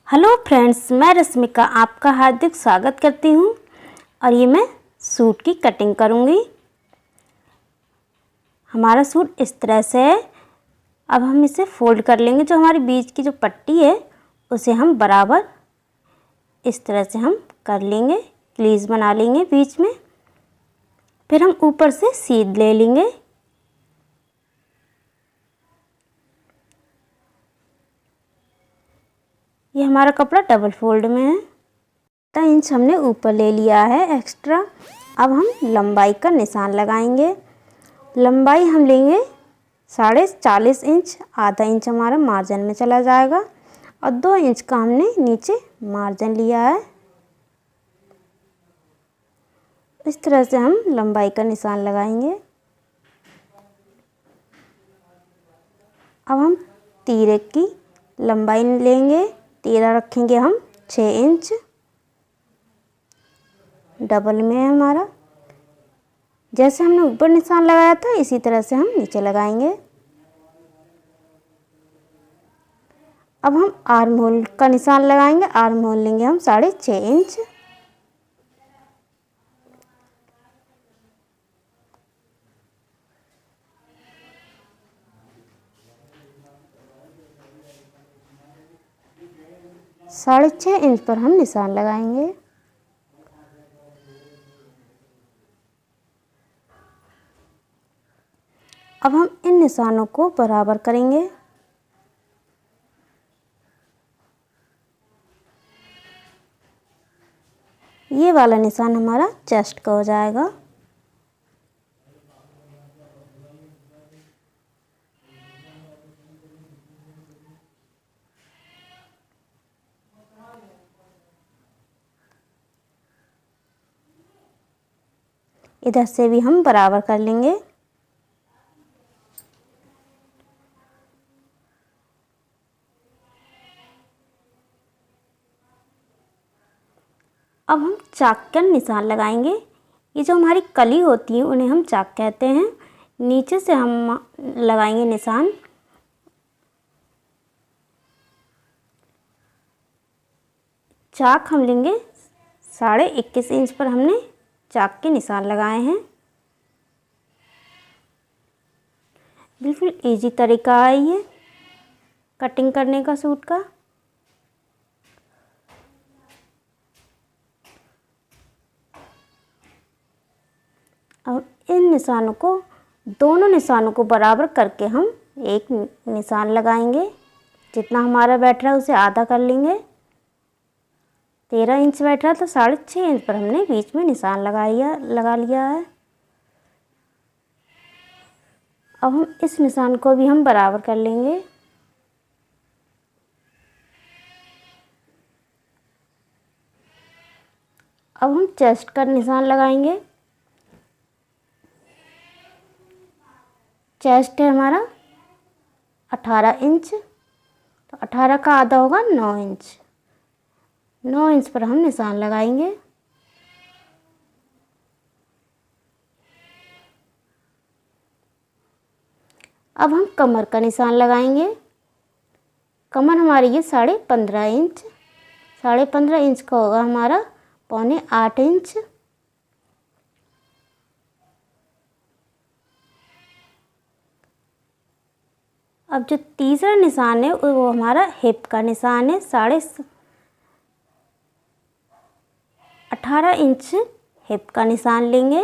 Hello friends, मैं रश्मिका आपका हार्दिक स्वागत करती हूँ। और ये मैं सूट की कटिंग करूँगी। हमारा सूट इस तरह से है। अब हम इसे फोल्ड कर लेंगे। जो हमारी बीच की जो पट्टी है उसे हम बराबर इस तरह से हम कर लेंगे, प्लीज बना लेंगे बीच में। फिर हम ऊपर से सीध ले लेंगे। ये हमारा कपड़ा डबल फोल्ड में है। 8 इंच हमने ऊपर ले लिया है एक्स्ट्रा। अब हम लंबाई का निशान लगाएंगे। लंबाई हम लेंगे 40.5 इंच। आधा इंच हमारा मार्जिन में चला जाएगा और 2 इंच का हमने नीचे मार्जिन लिया है। इस तरह से हम लंबाई का निशान लगाएंगे। अब हम तीरे की लंबाई लेंगे। तीरा रखेंगे हम 6 इंच। डबल में है हमारा। जैसे हमने ऊपर निशान लगाया था इसी तरह से हम नीचे लगाएंगे। अब हम आर्म होल का निशान लगाएंगे। आर्म होल लेंगे हम 6.5 इंच। साढ़े 6 इंच पर हम निशान लगाएंगे। अब हम इन निशानों को बराबर करेंगे। ये वाला निशान हमारा चेस्ट का हो जाएगा। इधर से भी हम बराबर कर लेंगे। अब हम चाक का निशान लगाएंगे। ये जो हमारी कली होती है उन्हें हम चाक कहते हैं। नीचे से हम लगाएंगे निशान। चाक हम लेंगे 21.5 इंच पर हमने चाक के निशान लगाए हैं। बिल्कुल इजी तरीका है ये कटिंग करने का सूट का। अब इन निशानों को, दोनों निशानों को बराबर करके हम एक निशान लगाएंगे। जितना हमारा बैठ रहा है उसे आधा कर लेंगे। 13 इंच बैठ रहा तो 6.5 इंच पर हमने बीच में निशान लगा लिया है। अब हम इस निशान को भी हम बराबर कर लेंगे। अब हम चेस्ट का निशान लगाएंगे। चेस्ट है हमारा 18 इंच, तो 18 का आधा होगा 9 इंच। 9 इंच पर हम निशान लगाएंगे। अब हम कमर का निशान लगाएंगे। कमर हमारी ये 15.5 इंच। 15.5 इंच का होगा हमारा 7.25 इंच। अब जो तीसरा निशान है वो हमारा हिप का निशान है। 18 इंच हिप का निशान लेंगे।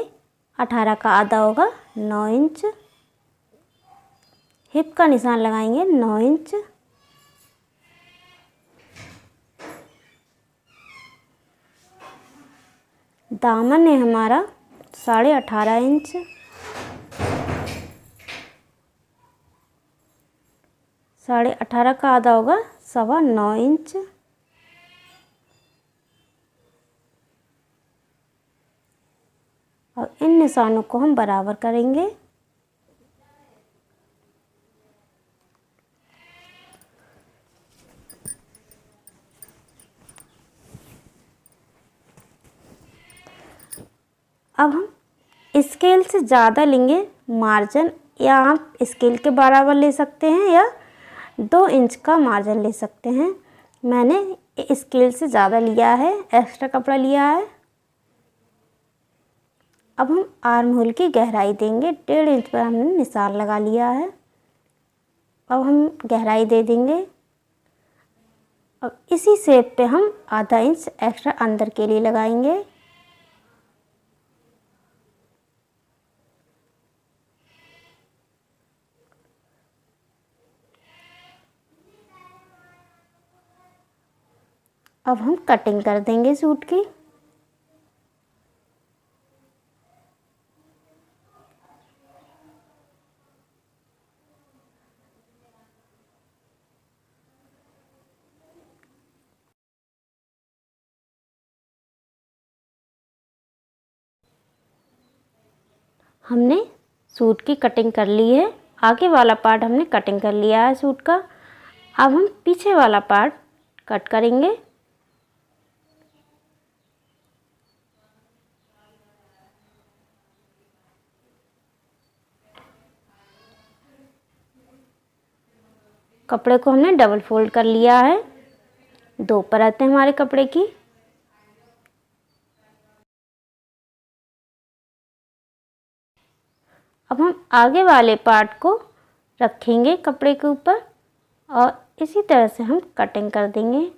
18 का आधा होगा 9 इंच। हिप का निशान लगाएंगे 9 इंच। दामन है हमारा 18.5 इंच। 18.5 का आधा होगा 9.25 इंच। और इन निशानों को हम बराबर करेंगे। अब हम स्केल से ज़्यादा लेंगे मार्जिन, या आप स्केल के बराबर ले सकते हैं या 2 इंच का मार्जिन ले सकते हैं। मैंने स्केल से ज़्यादा लिया है, एक्स्ट्रा कपड़ा लिया है। अब हम आर्म होल की गहराई देंगे। 1.5 इंच पर हमने निशान लगा लिया है। अब हम गहराई दे देंगे। अब इसी शेप पे हम आधा इंच एक्स्ट्रा अंदर के लिए लगाएंगे। अब हम कटिंग कर देंगे सूट की। हमने सूट की कटिंग कर ली है। आगे वाला पार्ट हमने कटिंग कर लिया है सूट का। अब हम पीछे वाला पार्ट कट करेंगे। कपड़े को हमने डबल फोल्ड कर लिया है। 2 परत है हमारे कपड़े की। अब हम आगे वाले पार्ट को रखेंगे कपड़े के ऊपर और इसी तरह से हम कटिंग कर देंगे।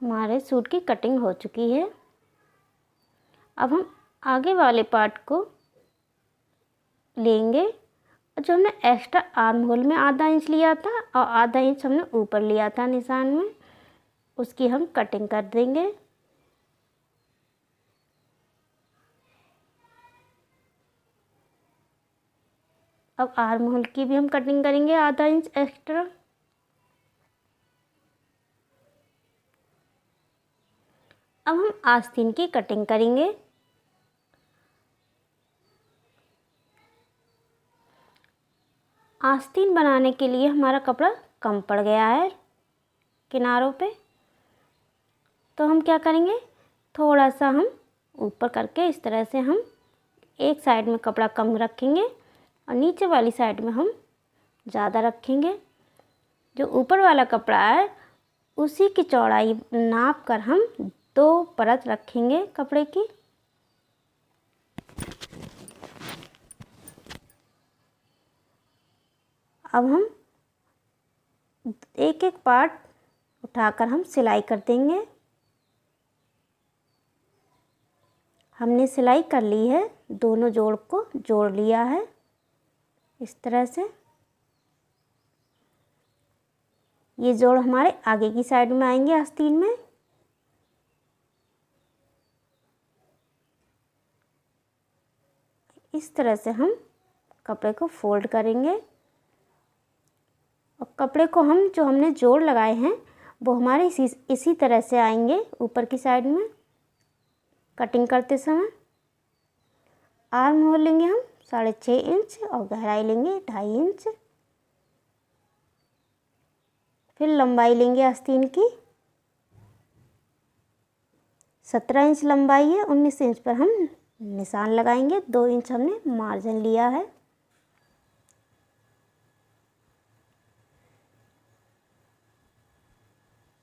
हमारे सूट की कटिंग हो चुकी है। अब हम आगे वाले पार्ट को लेंगे। जो हमने एक्स्ट्रा आर्म होल में आधा इंच लिया था और आधा इंच हमने ऊपर लिया था निशान में, उसकी हम कटिंग कर देंगे। अब आर्म होल की भी हम कटिंग करेंगे आधा इंच एक्स्ट्रा। अब हम आस्तीन की कटिंग करेंगे। आस्तीन बनाने के लिए हमारा कपड़ा कम पड़ गया है किनारों पे, तो हम क्या करेंगे, थोड़ा सा हम ऊपर करके इस तरह से हम एक साइड में कपड़ा कम रखेंगे और नीचे वाली साइड में हम ज़्यादा रखेंगे। जो ऊपर वाला कपड़ा है उसी की चौड़ाई नाप कर हम 2 परत रखेंगे कपड़े की। अब हम एक एक पार्ट उठाकर हम सिलाई कर देंगे। हमने सिलाई कर ली है, दोनों जोड़ को जोड़ लिया है इस तरह से। ये जोड़ हमारे आगे की साइड में आएंगे आस्तीन में। इस तरह से हम कपड़े को फोल्ड करेंगे और कपड़े को हम जो हमने जोड़ लगाए हैं वो हमारे इसी तरह से आएंगे ऊपर की साइड में कटिंग करते समय। आर्म होल लेंगे हम 6.5 इंच और गहराई लेंगे 2.5 इंच। फिर लंबाई लेंगे आस्तीन की 17 इंच लंबाई है। 19 इंच पर हम निशान लगाएंगे। 2 इंच हमने मार्जिन लिया है।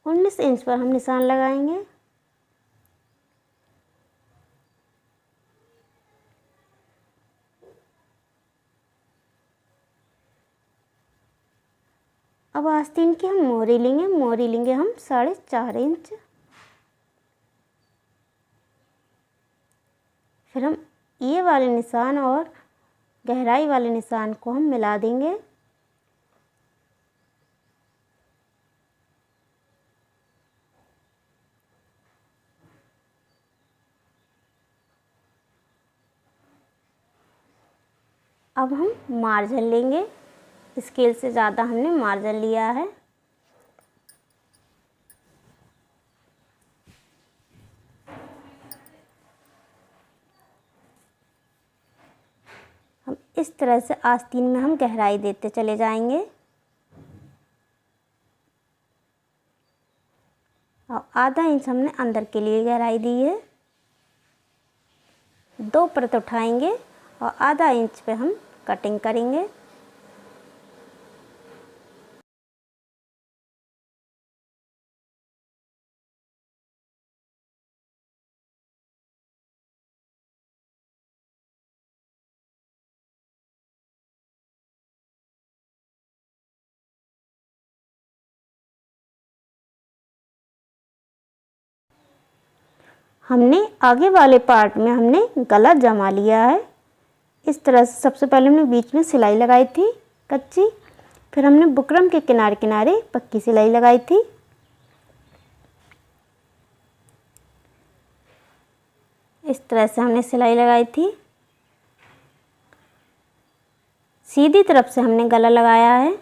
उन्नीस इंच पर हम निशान लगाएंगे। अब आस्तीन की हम मोरी लेंगे। मोरी लेंगे हम 4.5 इंच। फिर हम ये वाले निशान और गहराई वाले निशान को हम मिला देंगे। अब हम मार्जिन लेंगे, स्केल से ज़्यादा हमने मार्जिन लिया है। हम इस तरह से आस्तीन में हम गहराई देते चले जाएंगे और आधा इंच हमने अंदर के लिए गहराई दी है। 2 परत उठाएंगे और आधा इंच पे हम कटिंग करेंगे। हमने आगे वाले पार्ट में हमने गला जमा लिया है। इस तरह से सबसे पहले हमने बीच में सिलाई लगाई थी कच्ची, फिर हमने बुकरम के किनारे किनारे पक्की सिलाई लगाई थी। इस तरह से हमने सिलाई लगाई थी। सीधी तरफ से हमने गला लगाया है।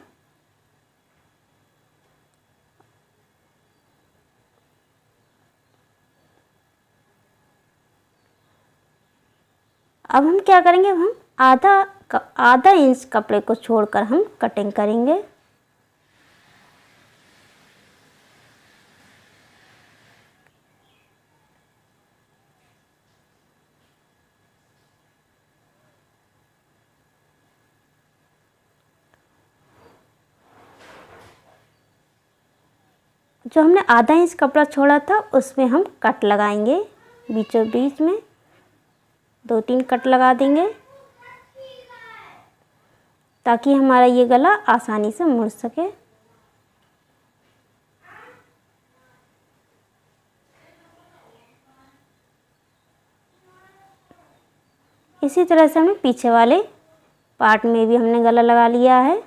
अब हम क्या करेंगे, हम आधा इंच कपड़े को छोड़कर हम कटिंग करेंगे। जो हमने आधा इंच कपड़ा छोड़ा था उसमें हम कट लगाएंगे, बीचों बीच में 2-3 कट लगा देंगे ताकि हमारा ये गला आसानी से मुड़ सके। इसी तरह से हमें पीछे वाले पार्ट में भी हमने गला लगा लिया है।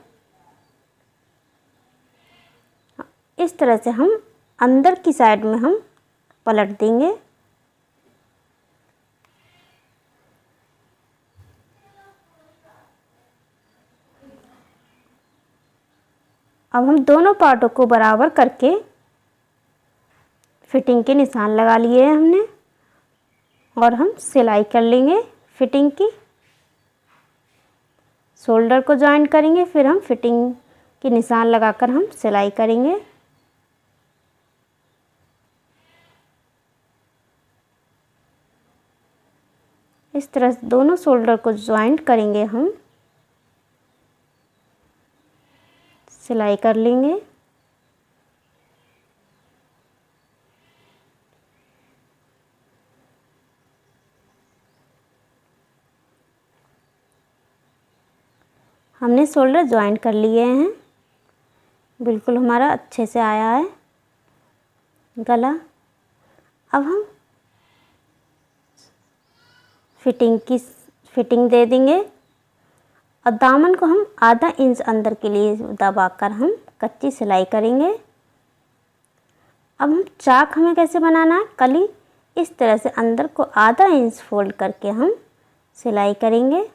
इस तरह से हम अंदर की साइड में हम पलट देंगे। अब हम दोनों पार्टों को बराबर करके फिटिंग के निशान लगा लिए हैं हमने और हम सिलाई कर लेंगे फिटिंग की। शोल्डर को जॉइन करेंगे, फिर हम फिटिंग के निशान लगाकर हम सिलाई करेंगे। इस तरह से दोनों शोल्डर को जॉइंट करेंगे, हम सिलाई कर लेंगे। हमने शोल्डर जॉइंट कर लिए हैं, बिल्कुल हमारा अच्छे से आया है गला। अब हम फिटिंग दे देंगे और दामन को हम आधा इंच अंदर के लिए दबाकर हम कच्ची सिलाई करेंगे। अब हम चाक हमें कैसे बनाना है, कली इस तरह से अंदर को आधा इंच फोल्ड करके हम सिलाई करेंगे।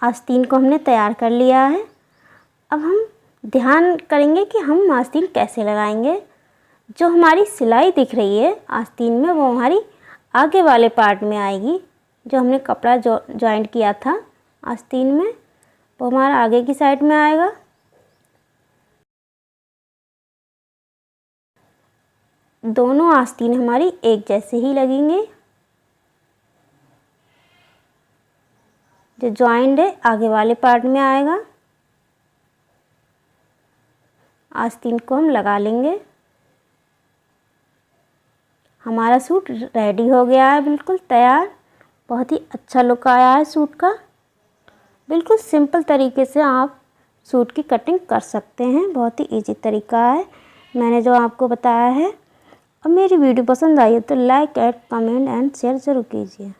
आस्तीन को हमने तैयार कर लिया है। अब हम ध्यान करेंगे कि हम आस्तीन कैसे लगाएंगे। जो हमारी सिलाई दिख रही है आस्तीन में वो हमारी आगे वाले पार्ट में आएगी। जो हमने कपड़ा जॉइंट किया था आस्तीन में वो हमारा आगे की साइड में आएगा। दोनों आस्तीन हमारी एक जैसे ही लगेंगे। जो जॉइंट है आगे वाले पार्ट में आएगा। आस्तीन को हम लगा लेंगे। हमारा सूट रेडी हो गया है, बिल्कुल तैयार। बहुत ही अच्छा लुक आया है सूट का। बिल्कुल सिंपल तरीके से आप सूट की कटिंग कर सकते हैं। बहुत ही इजी तरीका है मैंने जो आपको बताया है। और मेरी वीडियो पसंद आई है तो like and comment and share ज़रूर कीजिए।